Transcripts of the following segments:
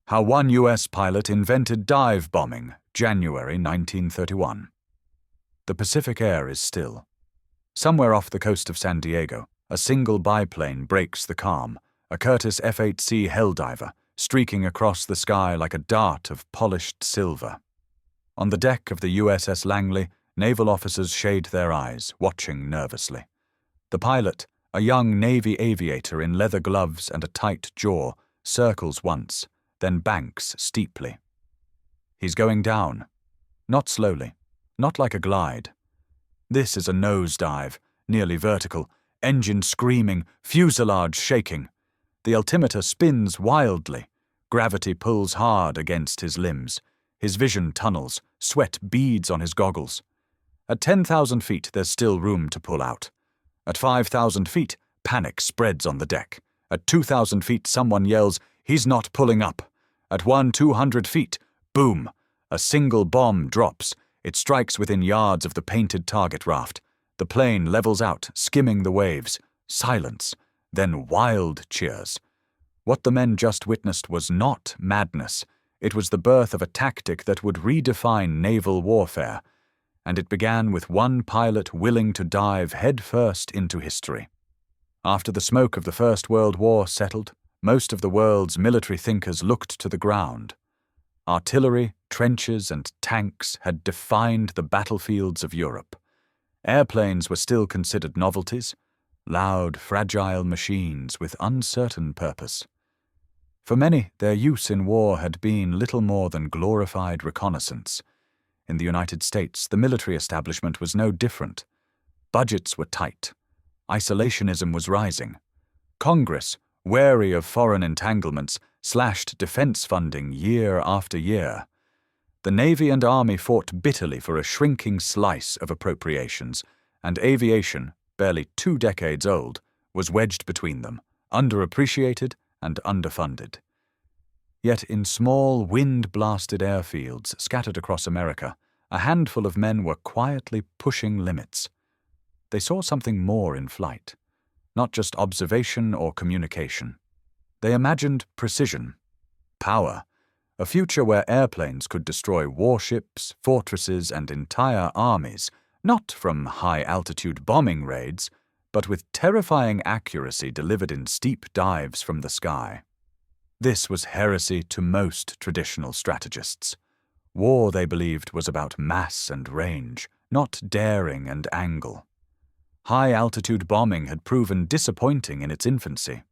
How one U.S. pilot invented dive bombing, January 1931. The Pacific air is still. Somewhere off the coast of San Diego, a single biplane breaks the calm, a Curtiss F-8C Helldiver, streaking across the sky like a dart of polished silver. On the deck of the USS Langley, naval officers shade their eyes, watching nervously. The pilot, a young Navy aviator in leather gloves and a tight jaw, circles once, then banks steeply. He's going down. Not slowly, not like a glide. This is a nosedive, nearly vertical, engine screaming, fuselage shaking. The altimeter spins wildly. Gravity pulls hard against his limbs. His vision tunnels, sweat beads on his goggles. At 10,000 feet, there's still room to pull out. At 5,000 feet, panic spreads on the deck. At 2,000 feet, someone yells, "He's not pulling up." At 200 feet, boom! A single bomb drops. It strikes within yards of the painted target raft. The plane levels out, skimming the waves. Silence. Then wild cheers. What the men just witnessed was not madness. It was the birth of a tactic that would redefine naval warfare. And it began with one pilot willing to dive headfirst into history. After the smoke of the First World War settled, most of the world's military thinkers looked to the ground. Artillery, trenches, and tanks had defined the battlefields of Europe. Airplanes were still considered novelties, loud, fragile machines with uncertain purpose. For many, their use in war had been little more than glorified reconnaissance. In the United States, the military establishment was no different. Budgets were tight. Isolationism was rising. Congress, wary of foreign entanglements, slashed defense funding year after year. The Navy and Army fought bitterly for a shrinking slice of appropriations, and aviation, barely 2 decades old, was wedged between them, underappreciated and underfunded. Yet in small, wind-blasted airfields scattered across America, a handful of men were quietly pushing limits. They saw something more in flight, not just observation or communication. They imagined precision, power, a future where airplanes could destroy warships, fortresses, and entire armies, not from high-altitude bombing raids, but with terrifying accuracy delivered in steep dives from the sky. This was heresy to most traditional strategists. War, they believed, was about mass and range, not daring and angle. High-altitude bombing had proven disappointing in its infancy.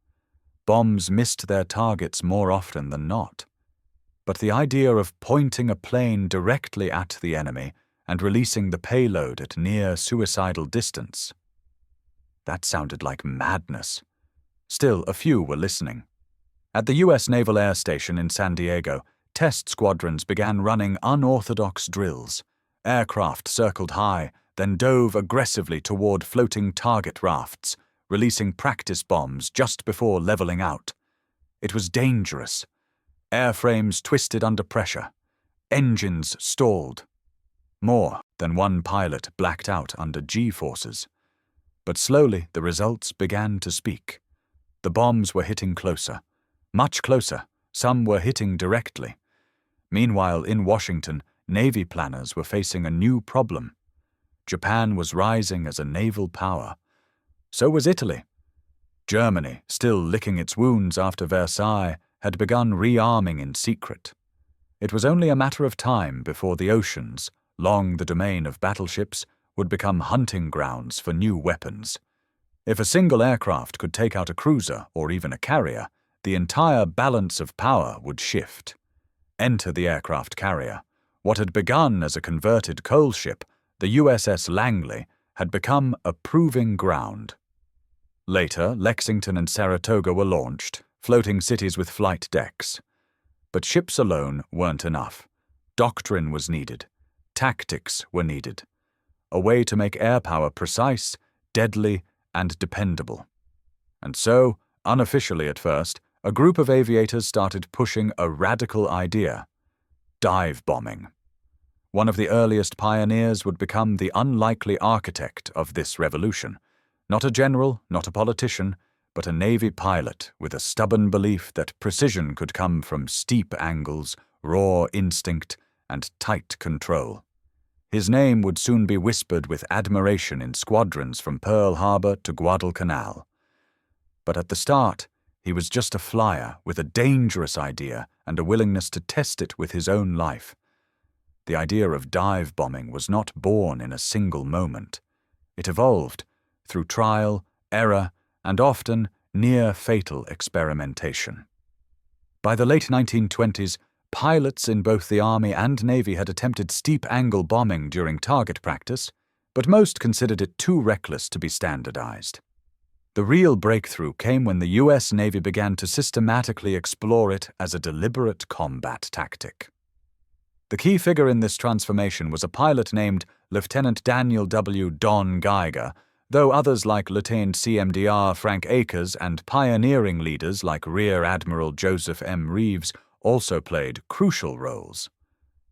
Bombs missed their targets more often than not. But the idea of pointing a plane directly at the enemy and releasing the payload at near suicidal distance, that sounded like madness. Still, a few were listening. At the U.S. Naval Air Station in San Diego, test squadrons began running unorthodox drills. Aircraft circled high, then dove aggressively toward floating target rafts, releasing practice bombs just before leveling out. It was dangerous. Airframes twisted under pressure. Engines stalled. More than one pilot blacked out under G-forces. But slowly the results began to speak. The bombs were hitting closer. Much closer. Some were hitting directly. Meanwhile, in Washington, Navy planners were facing a new problem. Japan was rising as a naval power. So was Italy. Germany, still licking its wounds after Versailles, had begun rearming in secret. It was only a matter of time before the oceans, long the domain of battleships, would become hunting grounds for new weapons. If a single aircraft could take out a cruiser or even a carrier, the entire balance of power would shift. Enter the aircraft carrier. What had begun as a converted coal ship, the USS Langley, had become a proving ground. Later, Lexington and Saratoga were launched, floating cities with flight decks. But ships alone weren't enough. Doctrine was needed. Tactics were needed. A way to make air power precise, deadly, and dependable. And so, unofficially at first, a group of aviators started pushing a radical idea: dive bombing. One of the earliest pioneers would become the unlikely architect of this revolution. Not a general, not a politician, but a Navy pilot with a stubborn belief that precision could come from steep angles, raw instinct, and tight control. His name would soon be whispered with admiration in squadrons from Pearl Harbor to Guadalcanal. But at the start, he was just a flyer with a dangerous idea and a willingness to test it with his own life. The idea of dive bombing was not born in a single moment. It evolved through trial, error, and often near-fatal experimentation. By the late 1920s, pilots in both the Army and Navy had attempted steep-angle bombing during target practice, but most considered it too reckless to be standardized. The real breakthrough came when the U.S. Navy began to systematically explore it as a deliberate combat tactic. The key figure in this transformation was a pilot named Lieutenant Daniel W. Don Geiger, though others like Lieutenant Cmdr Frank Akers and pioneering leaders like Rear Admiral Joseph M. Reeves also played crucial roles.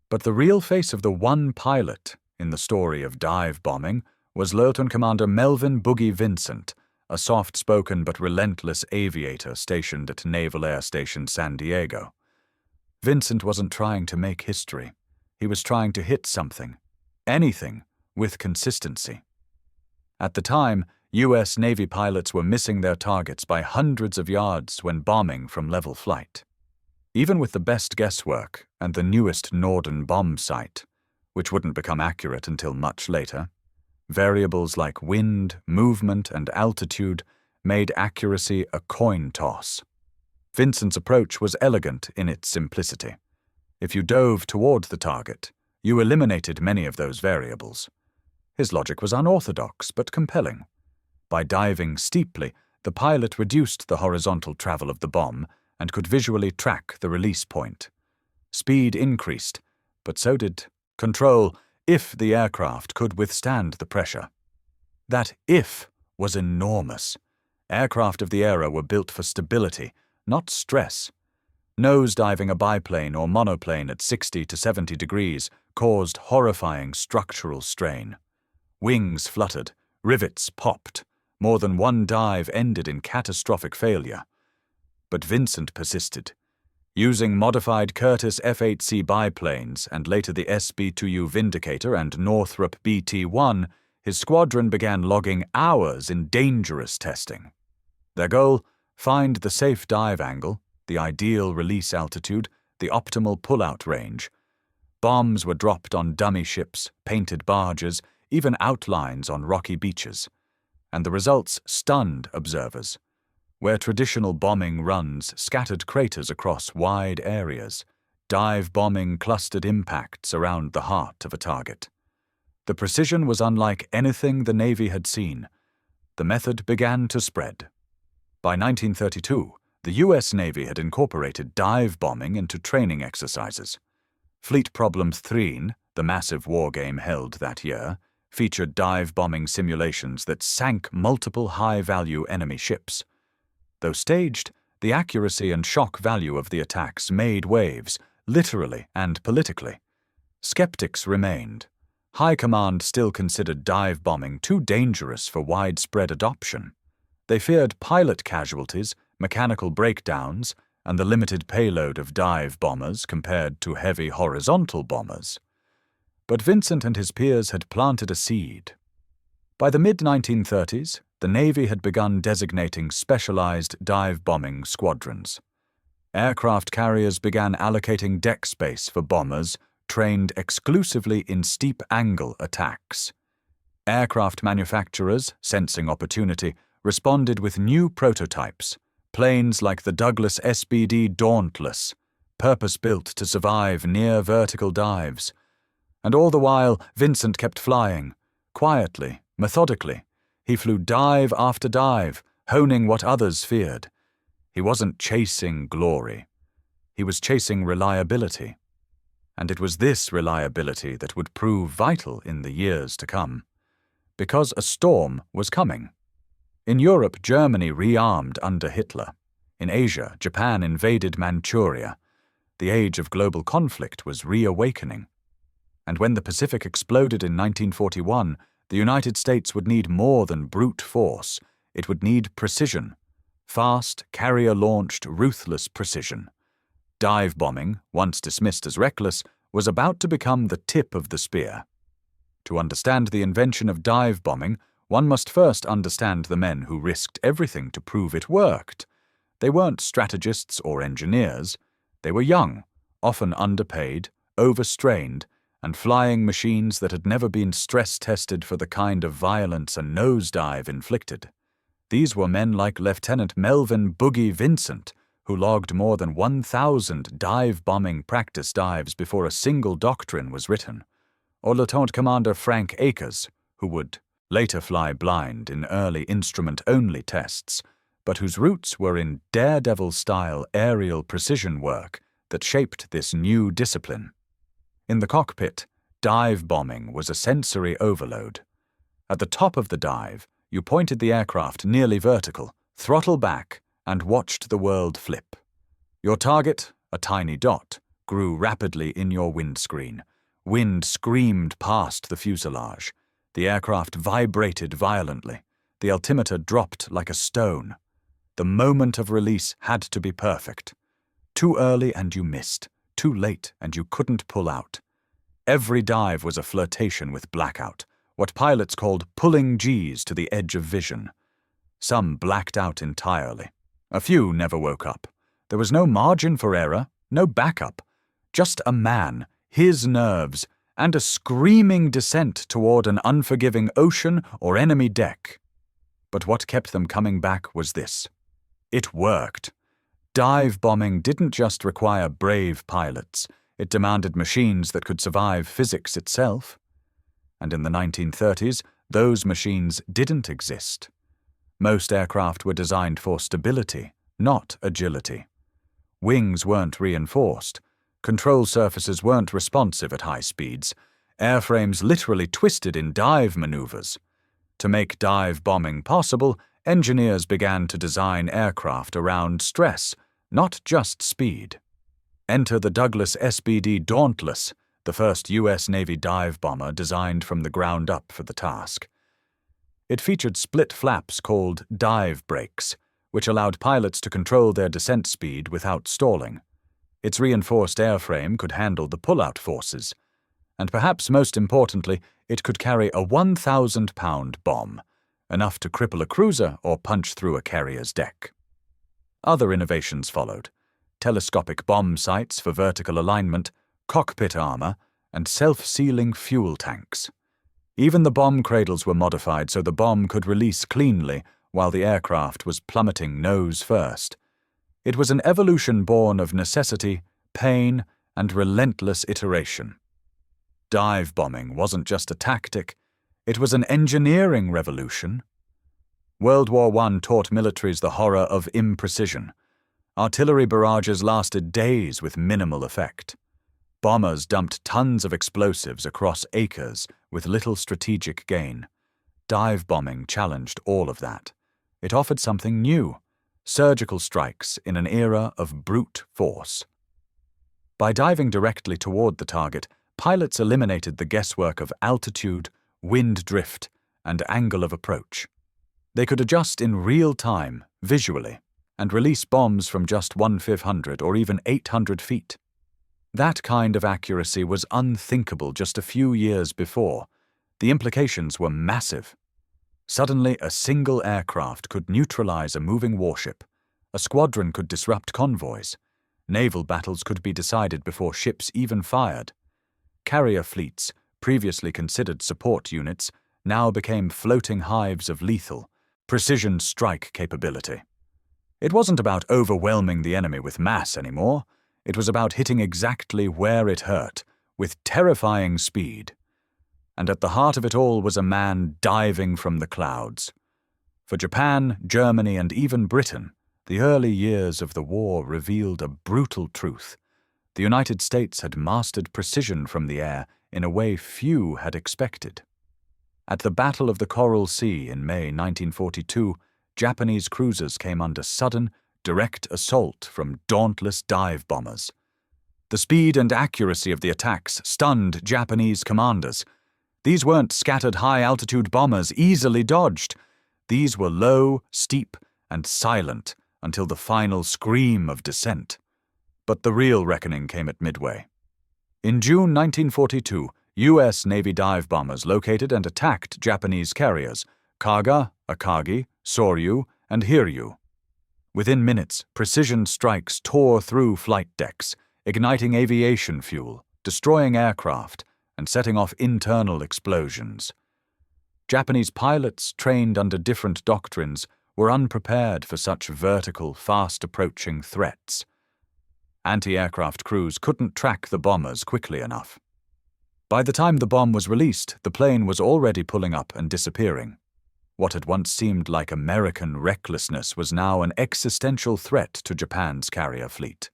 But the real face of the one pilot in the story of dive bombing was Lieutenant Commander Melvin Boogie Vincent, a soft-spoken but relentless aviator stationed at Naval Air Station San Diego. Vincent wasn't trying to make history. He was trying to hit something, anything, with consistency. At the time, U.S. Navy pilots were missing their targets by hundreds of yards when bombing from level flight. Even with the best guesswork and the newest Norden bomb sight, which wouldn't become accurate until much later, variables like wind, movement, and altitude made accuracy a coin toss. Vincent's approach was elegant in its simplicity. If you dove toward the target, you eliminated many of those variables. His logic was unorthodox but compelling. By diving steeply, the pilot reduced the horizontal travel of the bomb and could visually track the release point. Speed increased, but so did control if the aircraft could withstand the pressure. That if was enormous. Aircraft of the era were built for stability, not stress. Nosediving a biplane or monoplane at 60 to 70 degrees caused horrifying structural strain. Wings fluttered, rivets popped. More than one dive ended in catastrophic failure. But Vincent persisted. Using modified Curtiss F-8C biplanes and later the SB-2U Vindicator and Northrop BT-1, his squadron began logging hours in dangerous testing. Their goal? Find the safe dive angle, the ideal release altitude, the optimal pull-out range. Bombs were dropped on dummy ships, painted barges, even outlines on rocky beaches. And the results stunned observers. Where traditional bombing runs scattered craters across wide areas, dive bombing clustered impacts around the heart of a target. The precision was unlike anything the Navy had seen. The method began to spread. By 1932, the U.S. Navy had incorporated dive bombing into training exercises. Fleet Problem 3, the massive wargame held that year, featured dive bombing simulations that sank multiple high-value enemy ships. Though staged, the accuracy and shock value of the attacks made waves, literally and politically. Skeptics remained. High Command still considered dive bombing too dangerous for widespread adoption. They feared pilot casualties, mechanical breakdowns, and the limited payload of dive bombers compared to heavy horizontal bombers. But Vincent and his peers had planted a seed. By the mid-1930s, the Navy had begun designating specialized dive bombing squadrons. Aircraft carriers began allocating deck space for bombers trained exclusively in steep-angle attacks. Aircraft manufacturers, sensing opportunity, responded with new prototypes, planes like the Douglas SBD Dauntless, purpose-built to survive near-vertical dives. And all the while, Vincent kept flying, quietly, methodically. He flew dive after dive, honing what others feared. He wasn't chasing glory. He was chasing reliability. And it was this reliability that would prove vital in the years to come. Because a storm was coming. In Europe, Germany rearmed under Hitler. In Asia, Japan invaded Manchuria. The age of global conflict was reawakening. And when the Pacific exploded in 1941, the United States would need more than brute force. It would need precision, Fast, carrier-launched, ruthless precision. Dive bombing, once dismissed as reckless, was about to become the tip of the spear. To understand the invention of dive bombing, one must first understand the men who risked everything to prove it worked. They weren't strategists or engineers. They were young, often underpaid, overstrained, and flying machines that had never been stress-tested for the kind of violence a nosedive inflicted. These were men like Lieutenant Melvin "Boogie" Vincent, who logged more than 1,000 dive-bombing practice dives before a single doctrine was written, or Lieutenant Commander Frank Akers, who would later fly blind in early instrument-only tests, but whose roots were in daredevil-style aerial precision work that shaped this new discipline. In the cockpit, dive bombing was a sensory overload. At the top of the dive, you pointed the aircraft nearly vertical, throttle back, and watched the world flip. Your target, a tiny dot, grew rapidly in your windscreen. Wind screamed past the fuselage. The aircraft vibrated violently. The altimeter dropped like a stone. The moment of release had to be perfect. Too early and you missed. Too late and you couldn't pull out. Every dive was a flirtation with blackout, what pilots called pulling G's to the edge of vision. Some blacked out entirely. A few never woke up. There was no margin for error, no backup. Just a man, his nerves, and a screaming descent toward an unforgiving ocean or enemy deck. But what kept them coming back was this. It worked. Dive bombing didn't just require brave pilots. It demanded machines that could survive physics itself. And in the 1930s, those machines didn't exist. Most aircraft were designed for stability, not agility. Wings weren't reinforced. Control surfaces weren't responsive at high speeds. Airframes literally twisted in dive maneuvers. To make dive bombing possible, engineers began to design aircraft around stress, not just speed. Enter the Douglas SBD Dauntless, the first U.S. Navy dive bomber designed from the ground up for the task. It featured split flaps called dive brakes, which allowed pilots to control their descent speed without stalling. Its reinforced airframe could handle the pull-out forces, and perhaps most importantly, it could carry a 1,000-pound bomb, enough to cripple a cruiser or punch through a carrier's deck. Other innovations followed: telescopic bomb sights for vertical alignment, cockpit armor, and self-sealing fuel tanks. Even the bomb cradles were modified so the bomb could release cleanly while the aircraft was plummeting nose first. It was an evolution born of necessity, pain, and relentless iteration. Dive bombing wasn't just a tactic, it was an engineering revolution. World War I taught militaries the horror of imprecision. Artillery barrages lasted days with minimal effect. Bombers dumped tons of explosives across acres with little strategic gain. Dive bombing challenged all of that. It offered something new: surgical strikes in an era of brute force. By diving directly toward the target, pilots eliminated the guesswork of altitude, wind drift, and angle of approach. They could adjust in real time, visually, and release bombs from just 1/500 or even 800 feet. That kind of accuracy was unthinkable just a few years before. The implications were massive. Suddenly, a single aircraft could neutralize a moving warship. A squadron could disrupt convoys. Naval battles could be decided before ships even fired. Carrier fleets, previously considered support units, now became floating hives of lethal, precision strike capability. It wasn't about overwhelming the enemy with mass anymore. It was about hitting exactly where it hurt, with terrifying speed. And at the heart of it all was a man diving from the clouds. For Japan, Germany, and even Britain, the early years of the war revealed a brutal truth. The United States had mastered precision from the air in a way few had expected. At the Battle of the Coral Sea in May 1942, Japanese cruisers came under sudden, direct assault from dauntless dive bombers. The speed and accuracy of the attacks stunned Japanese commanders. These weren't scattered high-altitude bombers easily dodged. These were low, steep, and silent until the final scream of descent. But the real reckoning came at Midway. In June 1942, U.S. Navy dive bombers located and attacked Japanese carriers Kaga, Akagi, Soryu, and Hiryu. Within minutes, precision strikes tore through flight decks, igniting aviation fuel, destroying aircraft, and setting off internal explosions. Japanese pilots, trained under different doctrines, were unprepared for such vertical, fast-approaching threats. Anti-aircraft crews couldn't track the bombers quickly enough. By the time the bomb was released, the plane was already pulling up and disappearing. What had once seemed like American recklessness was now an existential threat to Japan's carrier fleet.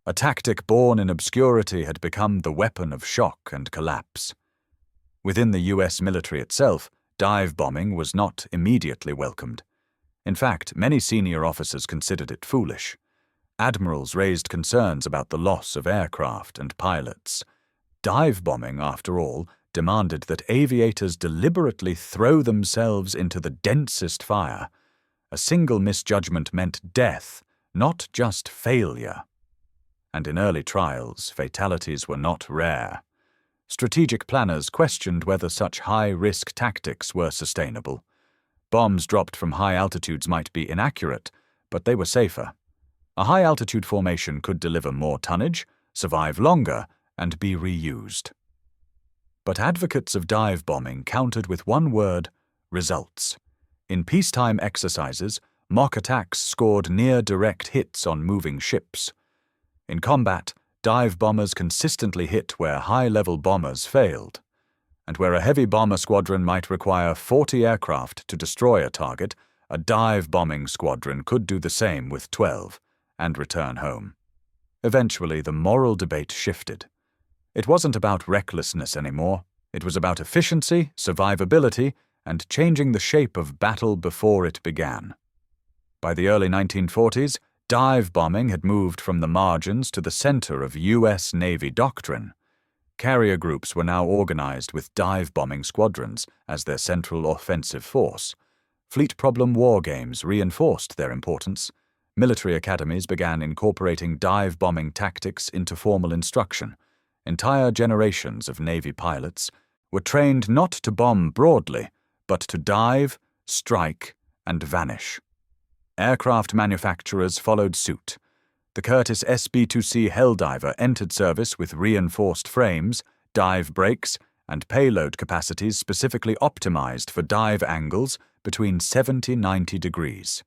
A tactic born in obscurity had become the weapon of shock and collapse. Within the U.S. military itself, dive bombing was not immediately welcomed. In fact, many senior officers considered it foolish. Admirals raised concerns about the loss of aircraft and pilots. Dive bombing, after all, demanded that aviators deliberately throw themselves into the densest fire. A single misjudgment meant death, not just failure. And in early trials, fatalities were not rare. Strategic planners questioned whether such high-risk tactics were sustainable. Bombs dropped from high altitudes might be inaccurate, but they were safer. A high-altitude formation could deliver more tonnage, survive longer, and be reused. But advocates of dive bombing countered with one word: results. In peacetime exercises, mock attacks scored near-direct hits on moving ships. In combat, dive bombers consistently hit where high-level bombers failed. And where a heavy bomber squadron might require 40 aircraft to destroy a target, a dive bombing squadron could do the same with 12 and return home. Eventually, the moral debate shifted. It wasn't about recklessness anymore. It was about efficiency, survivability, and changing the shape of battle before it began. By the early 1940s, dive bombing had moved from the margins to the center of U.S. Navy doctrine. Carrier groups were now organized with dive bombing squadrons as their central offensive force. Fleet problem war games reinforced their importance. Military academies began incorporating dive bombing tactics into formal instruction. Entire generations of Navy pilots were trained not to bomb broadly, but to dive, strike, and vanish. Aircraft manufacturers followed suit. The Curtiss SB-2C Helldiver entered service with reinforced frames, dive brakes, and payload capacities specifically optimized for dive angles between 70–90 degrees.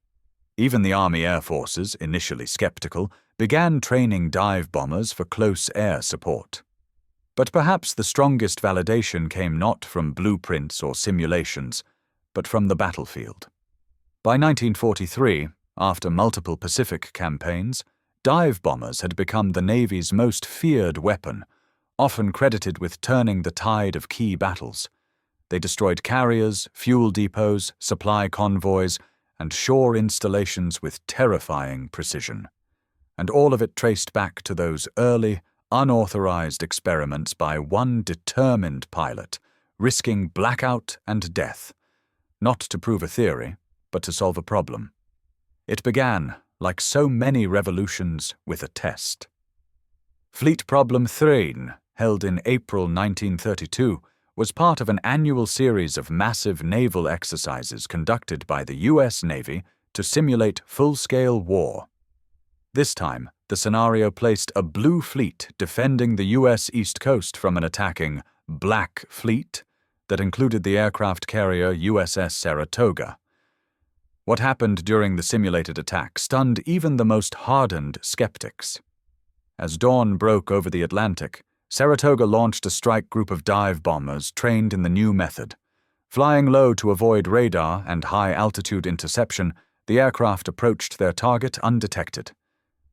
Even the Army Air Forces, initially skeptical, began training dive bombers for close air support. But perhaps the strongest validation came not from blueprints or simulations, but from the battlefield. By 1943, after multiple Pacific campaigns, dive bombers had become the Navy's most feared weapon, often credited with turning the tide of key battles. They destroyed carriers, fuel depots, supply convoys, and shore installations with terrifying precision. And all of it traced back to those early, unauthorized experiments by one determined pilot, risking blackout and death, not to prove a theory, but to solve a problem. It began, like so many revolutions, with a test. Fleet Problem 3, held in April 1932, was part of an annual series of massive naval exercises conducted by the U.S. Navy to simulate full-scale war. This time, the scenario placed a blue fleet defending the U.S. East Coast from an attacking Black Fleet that included the aircraft carrier USS Saratoga. What happened during the simulated attack stunned even the most hardened skeptics. As dawn broke over the Atlantic, Saratoga launched a strike group of dive bombers trained in the new method. Flying low to avoid radar and high-altitude interception, the aircraft approached their target undetected.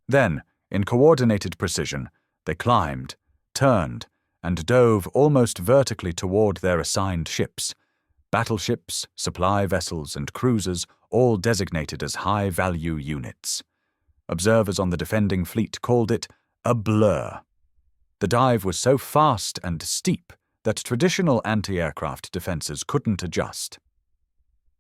Then, in coordinated precision, they climbed, turned, and dove almost vertically toward their assigned ships. Battleships, supply vessels, and cruisers, all designated as high-value units. Observers on the defending fleet called it a blur. The dive was so fast and steep that traditional anti-aircraft defenses couldn't adjust.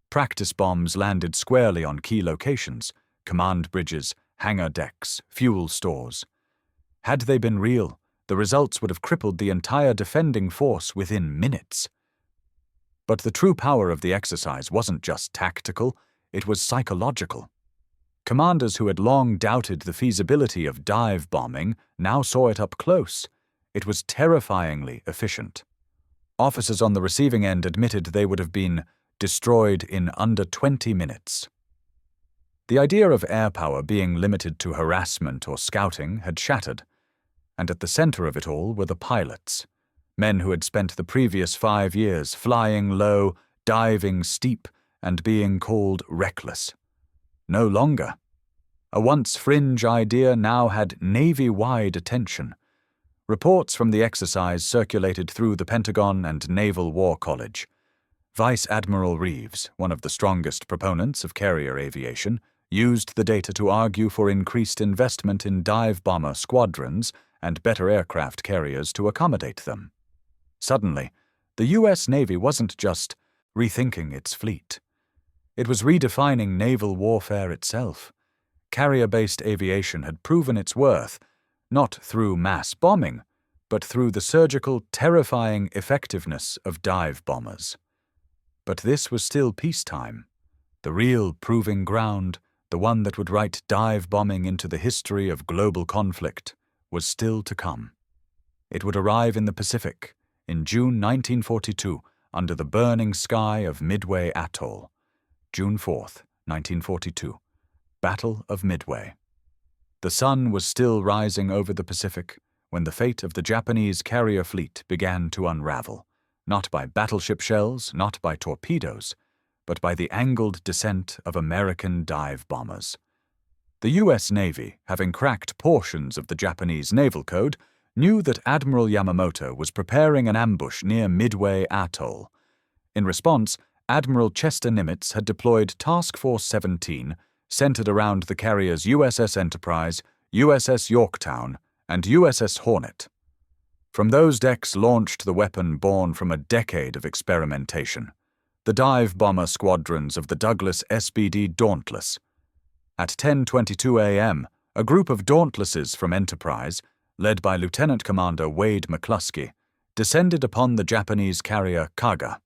Practice bombs landed squarely on key locations: command bridges, hangar decks, fuel stores. Had they been real, the results would have crippled the entire defending force within minutes. But the true power of the exercise wasn't just tactical, it was psychological. Commanders who had long doubted the feasibility of dive bombing now saw it up close. It was terrifyingly efficient. Officers on the receiving end admitted they would have been destroyed in under 20 minutes. The idea of air power being limited to harassment or scouting had shattered, and at the center of it all were the pilots, men who had spent the previous 5 years flying low, diving steep, and being called reckless. No longer. A once fringe idea now had Navy-wide attention. Reports from the exercise circulated through the Pentagon and Naval War College. Vice Admiral Reeves, one of the strongest proponents of carrier aviation, used the data to argue for increased investment in dive bomber squadrons and better aircraft carriers to accommodate them. Suddenly, the U.S. Navy wasn't just rethinking its fleet. It was redefining naval warfare itself. Carrier-based aviation had proven its worth, not through mass bombing, but through the surgical, terrifying effectiveness of dive bombers. But this was still peacetime. The real proving ground, the one that would write dive bombing into the history of global conflict, was still to come. It would arrive in the Pacific in June 1942 under the burning sky of Midway Atoll. June 4th, 1942. Battle of Midway. The sun was still rising over the Pacific when the fate of the Japanese carrier fleet began to unravel, not by battleship shells, not by torpedoes, but by the angled descent of American dive bombers. The U.S. Navy, having cracked portions of the Japanese naval code, knew that Admiral Yamamoto was preparing an ambush near Midway Atoll. In response, Admiral Chester Nimitz had deployed Task Force 17, centered around the carriers USS Enterprise, USS Yorktown, and USS Hornet. From those decks launched the weapon born from a decade of experimentation, the dive bomber squadrons of the Douglas SBD Dauntless. At 10:22 a.m., a group of Dauntlesses from Enterprise, led by Lieutenant Commander Wade McCluskey, descended upon the Japanese carrier Kaga.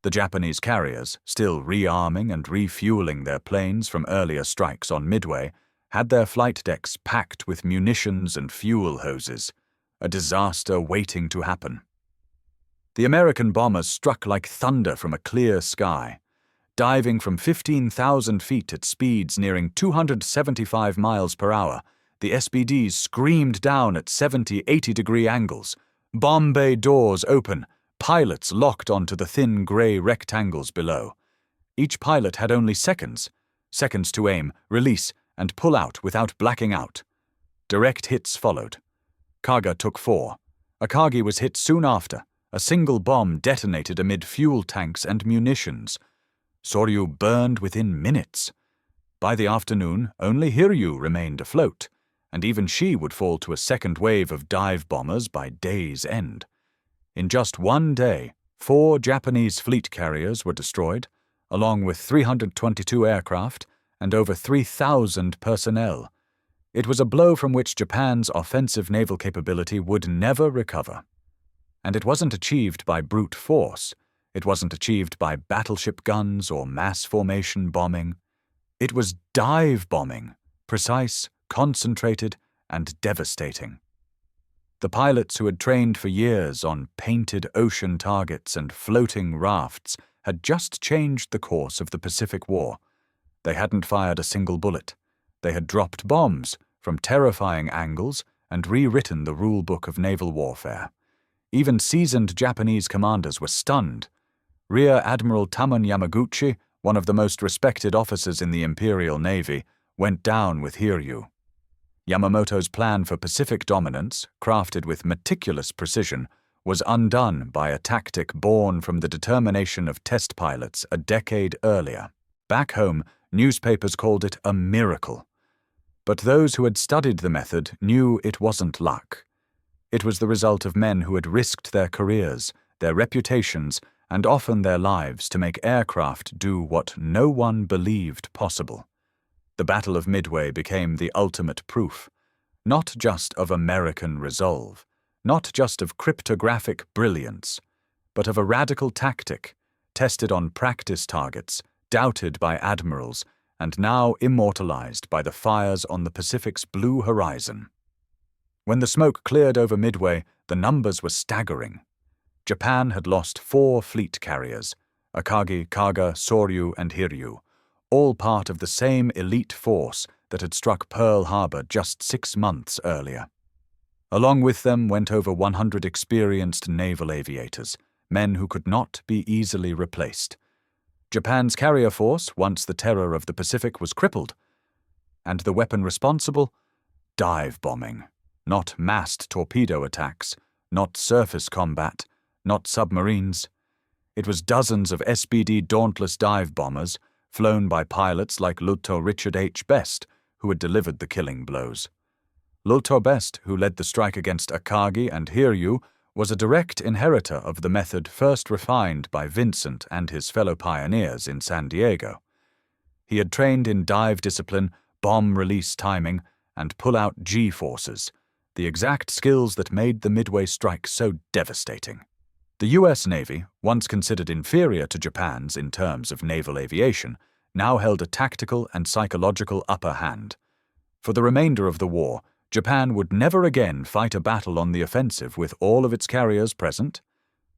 The Japanese carriers, still rearming and refueling their planes from earlier strikes on Midway, had their flight decks packed with munitions and fuel hoses, a disaster waiting to happen. The American bombers struck like thunder from a clear sky. Diving from 15,000 feet at speeds nearing 275 miles per hour, the SBDs screamed down at 70-80-degree angles. Bomb bay doors open, pilots locked onto the thin gray rectangles below. Each pilot had only seconds to aim, release, and pull out without blacking out. Direct hits followed. Kaga took 4. Akagi was hit soon after. A single bomb detonated amid fuel tanks and munitions. Soryu burned within minutes. By the afternoon, only Hiryu remained afloat, and even she would fall to a second wave of dive bombers by day's end. In just one day, 4 Japanese fleet carriers were destroyed, along with 322 aircraft and over 3,000 personnel. It was a blow from which Japan's offensive naval capability would never recover. And it wasn't achieved by brute force. It wasn't achieved by battleship guns or mass formation bombing. It was dive bombing, precise, concentrated, and devastating. The pilots who had trained for years on painted ocean targets and floating rafts had just changed the course of the Pacific War. They hadn't fired a single bullet. They had dropped bombs from terrifying angles and rewritten the rule book of naval warfare. Even seasoned Japanese commanders were stunned. Rear Admiral Tamon Yamaguchi, one of the most respected officers in the Imperial Navy, went down with Hiryu. Yamamoto's plan for Pacific dominance, crafted with meticulous precision, was undone by a tactic born from the determination of test pilots a decade earlier. Back home, newspapers called it a miracle. But those who had studied the method knew it wasn't luck. It was the result of men who had risked their careers, their reputations, and often their lives to make aircraft do what no one believed possible. The Battle of Midway became the ultimate proof, not just of American resolve, not just of cryptographic brilliance, but of a radical tactic, tested on practice targets, doubted by admirals, and now immortalized by the fires on the Pacific's blue horizon. When the smoke cleared over Midway, the numbers were staggering. Japan had lost 4 fleet carriers, Akagi, Kaga, Soryu, and Hiryu, all part of the same elite force that had struck Pearl Harbor just 6 months earlier. Along with them went over 100 experienced naval aviators, men who could not be easily replaced. Japan's carrier force, once the terror of the Pacific, was crippled. And the weapon responsible? Dive bombing. Not massed torpedo attacks, not surface combat, not submarines. It was dozens of SBD Dauntless dive bombers, flown by pilots like Lt. Richard H. Best, who had delivered the killing blows. Lt. Best, who led the strike against Akagi and Hiryu, was a direct inheritor of the method first refined by Vincent and his fellow pioneers in San Diego. He had trained in dive discipline, bomb release timing, and pull-out G-forces, the exact skills that made the Midway strike so devastating. The U.S. Navy, once considered inferior to Japan's in terms of naval aviation, now held a tactical and psychological upper hand. For the remainder of the war, Japan would never again fight a battle on the offensive with all of its carriers present.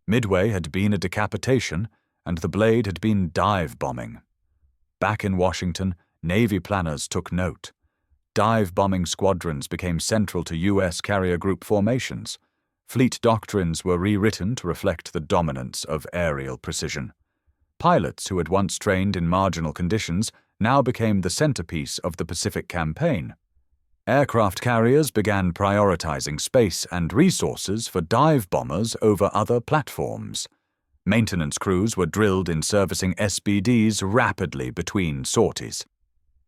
Midway had been a decapitation, and the blade had been dive bombing. Back in Washington, Navy planners took note. Dive bombing squadrons became central to U.S. carrier group formations. Fleet doctrines were rewritten to reflect the dominance of aerial precision. Pilots who had once trained in marginal conditions now became the centerpiece of the Pacific campaign. Aircraft carriers began prioritizing space and resources for dive bombers over other platforms. Maintenance crews were drilled in servicing SBDs rapidly between sorties.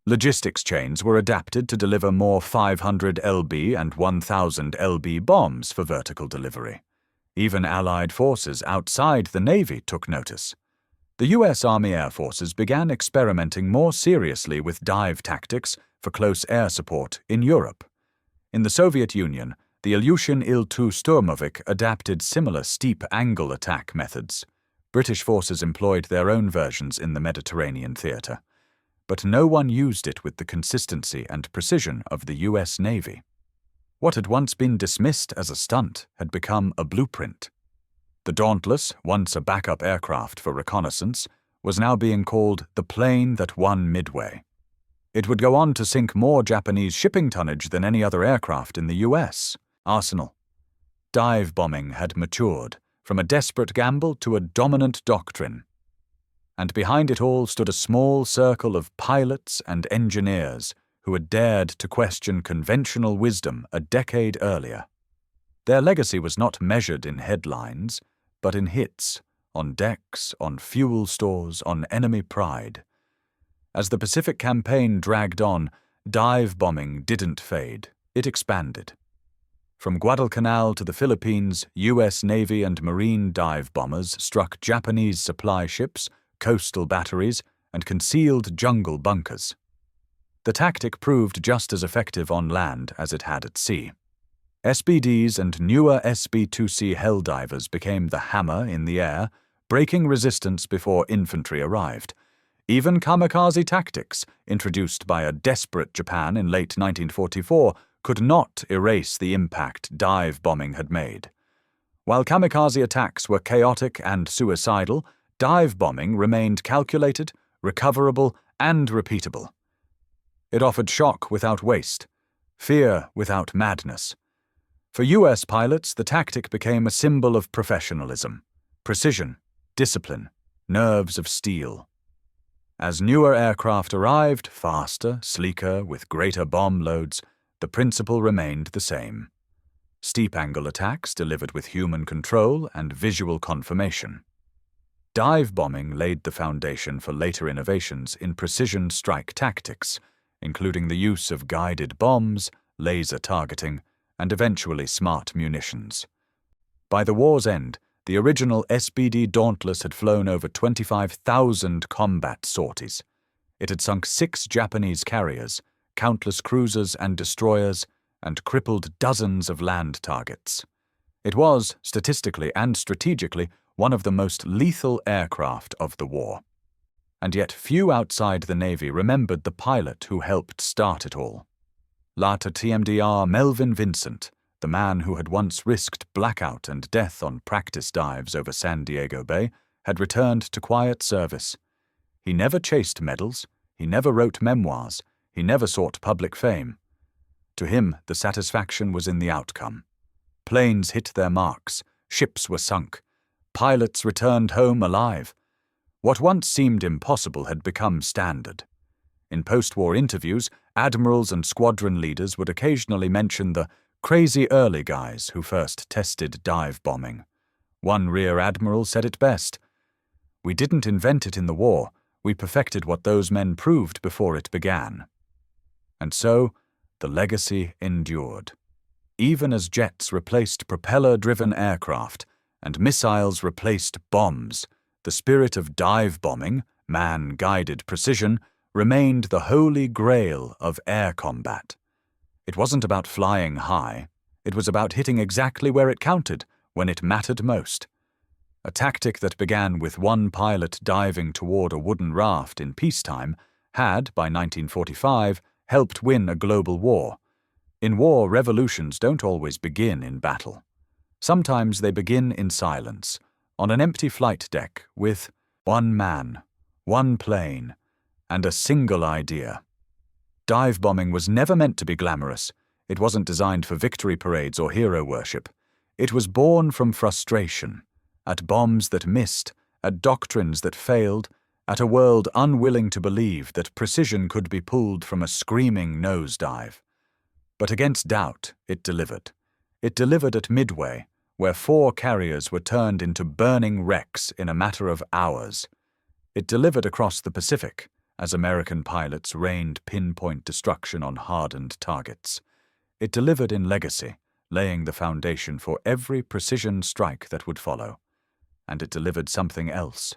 Logistics chains were adapted to deliver more 500 lb and 1,000 lb bombs for vertical delivery. Even Allied forces outside the Navy took notice. The U.S. Army Air Forces began experimenting more seriously with dive tactics for close air support in Europe. In the Soviet Union, the Ilyushin Il-2 Sturmovik adapted similar steep angle attack methods. British forces employed their own versions in the Mediterranean theater, but no one used it with the consistency and precision of the U.S. Navy. What had once been dismissed as a stunt had become a blueprint. The Dauntless, once a backup aircraft for reconnaissance, was now being called the plane that won Midway. It would go on to sink more Japanese shipping tonnage than any other aircraft in the U.S. arsenal. Dive bombing had matured, from a desperate gamble to a dominant doctrine. And behind it all stood a small circle of pilots and engineers who had dared to question conventional wisdom a decade earlier. Their legacy was not measured in headlines, but in hits, on decks, on fuel stores, on enemy pride. As the Pacific campaign dragged on, dive bombing didn't fade, it expanded. From Guadalcanal to the Philippines, U.S. Navy and Marine dive bombers struck Japanese supply ships, coastal batteries, and concealed jungle bunkers. The tactic proved just as effective on land as it had at sea. SBDs and newer SB-2C Helldivers became the hammer in the air, breaking resistance before infantry arrived. Even kamikaze tactics, introduced by a desperate Japan in late 1944, could not erase the impact dive bombing had made. While kamikaze attacks were chaotic and suicidal, dive bombing remained calculated, recoverable, and repeatable. It offered shock without waste, fear without madness. For U.S. pilots, the tactic became a symbol of professionalism, precision, discipline, nerves of steel. As newer aircraft arrived, faster, sleeker, with greater bomb loads, the principle remained the same. Steep-angle attacks delivered with human control and visual confirmation. Dive bombing laid the foundation for later innovations in precision strike tactics, including the use of guided bombs, laser targeting, and eventually smart munitions. By the war's end, The original SBD Dauntless had flown over 25,000 combat sorties. It had sunk 6 Japanese carriers, countless cruisers and destroyers, and crippled dozens of land targets. It was, statistically and strategically, one of the most lethal aircraft of the war. And yet few outside the Navy remembered the pilot who helped start it all. Later Cmdr Melvin Vincent, the man who had once risked blackout and death on practice dives over San Diego Bay, had returned to quiet service. He never chased medals, he never wrote memoirs, he never sought public fame. To him, the satisfaction was in the outcome. Planes hit their marks, ships were sunk, pilots returned home alive. What once seemed impossible had become standard. In post-war interviews, admirals and squadron leaders would occasionally mention the crazy early guys who first tested dive bombing. One rear admiral said it best: "We didn't invent it in the war, we perfected what those men proved before it began." And so, the legacy endured. Even as jets replaced propeller-driven aircraft and missiles replaced bombs, the spirit of dive bombing, man-guided precision, remained the holy grail of air combat. It wasn't about flying high, it was about hitting exactly where it counted, when it mattered most. A tactic that began with one pilot diving toward a wooden raft in peacetime had, by 1945, helped win a global war. In war, revolutions don't always begin in battle. Sometimes they begin in silence, on an empty flight deck, with one man, one plane, and a single idea. Dive bombing was never meant to be glamorous. It wasn't designed for victory parades or hero worship. It was born from frustration, at bombs that missed, at doctrines that failed, at a world unwilling to believe that precision could be pulled from a screaming nosedive. But against doubt, it delivered. It delivered at Midway, where 4 carriers were turned into burning wrecks in a matter of hours. It delivered across the Pacific, as American pilots rained pinpoint destruction on hardened targets. It delivered in legacy, laying the foundation for every precision strike that would follow. And it delivered something else,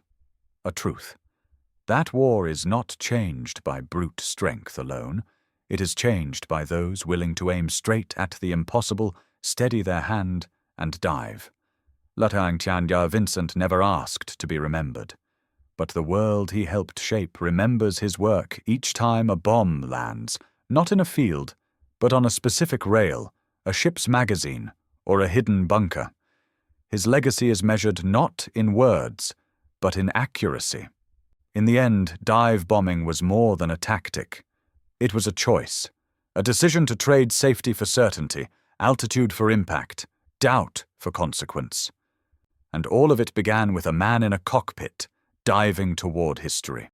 a truth. That war is not changed by brute strength alone. It is changed by those willing to aim straight at the impossible, steady their hand, and dive. Lieutenant Vincent never asked to be remembered. But the world he helped shape remembers his work each time a bomb lands, not in a field, but on a specific rail, a ship's magazine, or a hidden bunker. His legacy is measured not in words, but in accuracy. In the end, dive bombing was more than a tactic. It was a choice, a decision to trade safety for certainty, altitude for impact, doubt for consequence. And all of it began with a man in a cockpit, diving toward history.